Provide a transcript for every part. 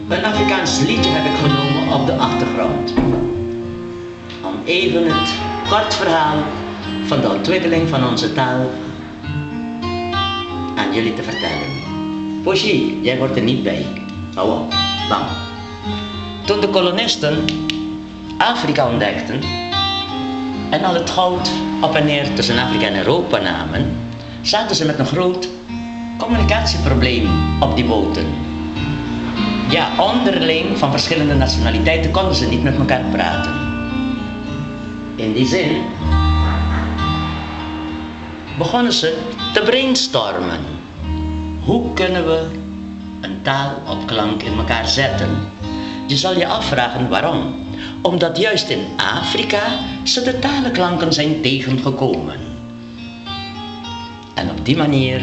Een Afrikaans liedje heb ik genomen op de achtergrond. Om even het kort verhaal van de ontwikkeling van onze taal aan jullie te vertellen. Poshi, jij hoort er niet bij. Hou op, bang. Toen de kolonisten Afrika ontdekten en al het goud op en neer tussen Afrika en Europa namen, zaten ze met een groot communicatieprobleem op die boten. Ja, onderling van verschillende nationaliteiten konden ze niet met elkaar praten. In die zin begonnen ze te brainstormen. Hoe kunnen we een taal op klank in elkaar zetten? Je zal je afvragen waarom. Omdat juist in Afrika ze de talenklanken zijn tegengekomen. En op die manier,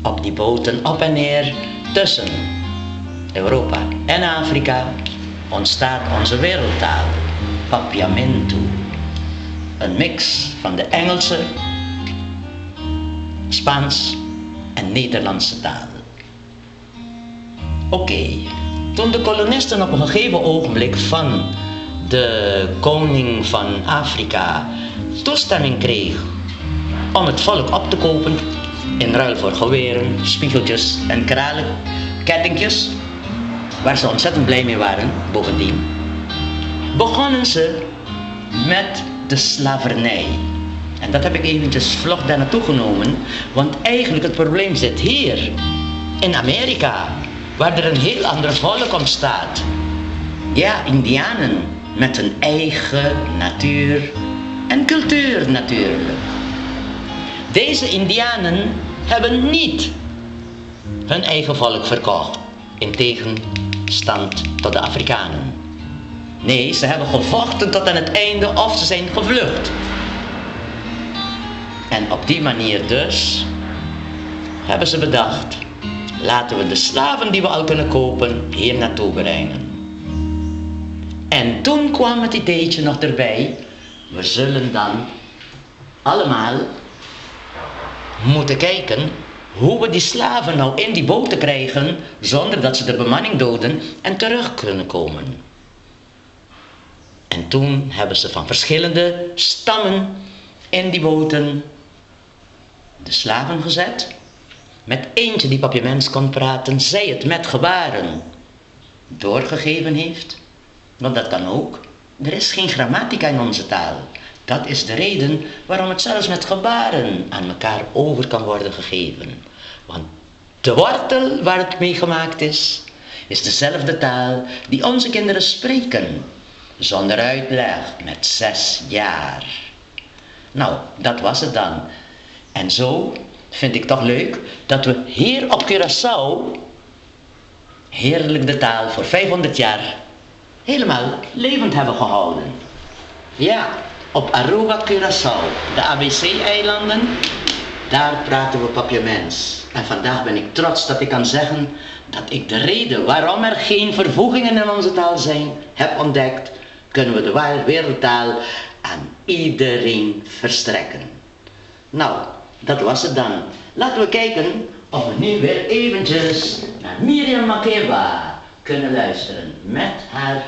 op die boten op en neer tussen Europa en Afrika, ontstaat onze wereldtaal, Papiamento. Een mix van de Engelse, Spaans en Nederlandse talen. Oké, toen de kolonisten op een gegeven ogenblik van de koning van Afrika toestemming kreeg om het volk op te kopen in ruil voor geweren, spiegeltjes en kralenkettingjes, waar ze ontzettend blij mee waren, bovendien, begonnen ze met de slavernij. En dat heb ik eventjes vlug daar naartoe genomen, want eigenlijk het probleem zit hier, in Amerika, waar er een heel ander volk ontstaat. Ja, Indianen, met hun eigen natuur en cultuur natuurlijk. Deze Indianen hebben niet hun eigen volk verkocht, in tegenstand tot de Afrikanen. Nee, ze hebben gevochten tot aan het einde of ze zijn gevlucht. En op die manier dus hebben ze bedacht, laten we de slaven die we al kunnen kopen hier naartoe brengen. En toen kwam het ideetje nog erbij, we zullen dan allemaal moeten kijken hoe we die slaven nou in die boten krijgen zonder dat ze de bemanning doden en terug kunnen komen. En toen hebben ze van verschillende stammen in die boten de slaven gezet. Met eentje die Papiaments kon praten, zij het met gebaren doorgegeven heeft. Want dat kan ook. Er is geen grammatica in onze taal. Dat is de reden waarom het zelfs met gebaren aan elkaar over kan worden gegeven. Want de wortel waar het mee gemaakt is dezelfde taal die onze kinderen spreken. Zonder uitleg, met 6 jaar. Nou, dat was het dan. En zo vind ik toch leuk dat we hier op Curaçao heerlijk de taal voor 500 jaar helemaal levend hebben gehouden. Ja, op Aruba, Curaçao, de ABC-eilanden, daar praten we Papiaments. En vandaag ben ik trots dat ik kan zeggen dat ik de reden waarom er geen vervoegingen in onze taal zijn, heb ontdekt. Kunnen we de wereldtaal aan iedereen verstrekken. Nou, dat was het dan. Laten we kijken of we nu weer eventjes naar Miriam Makeba kunnen luisteren met haar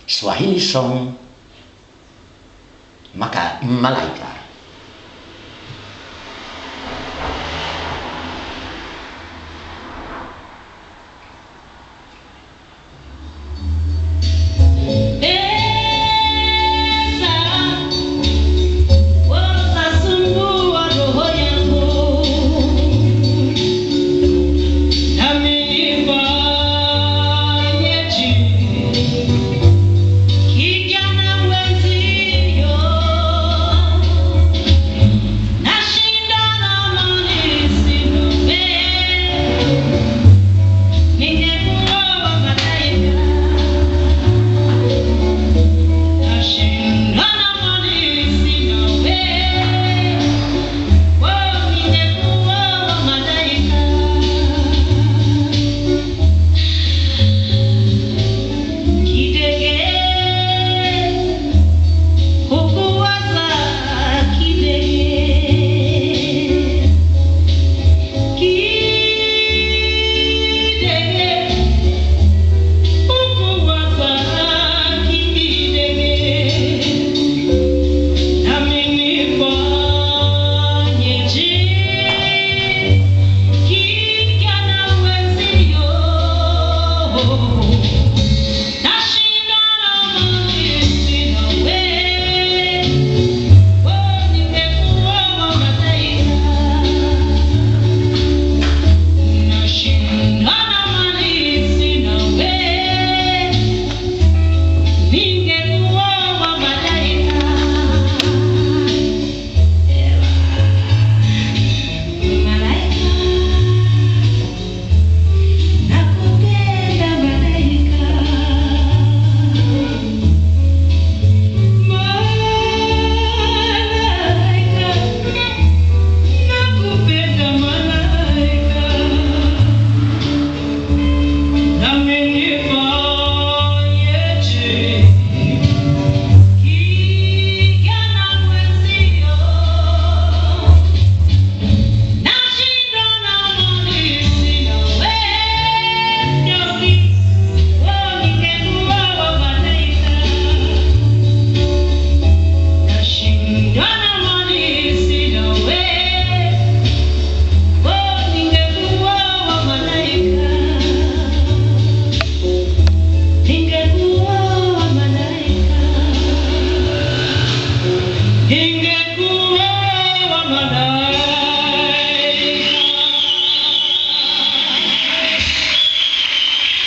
Swahili song Malaika.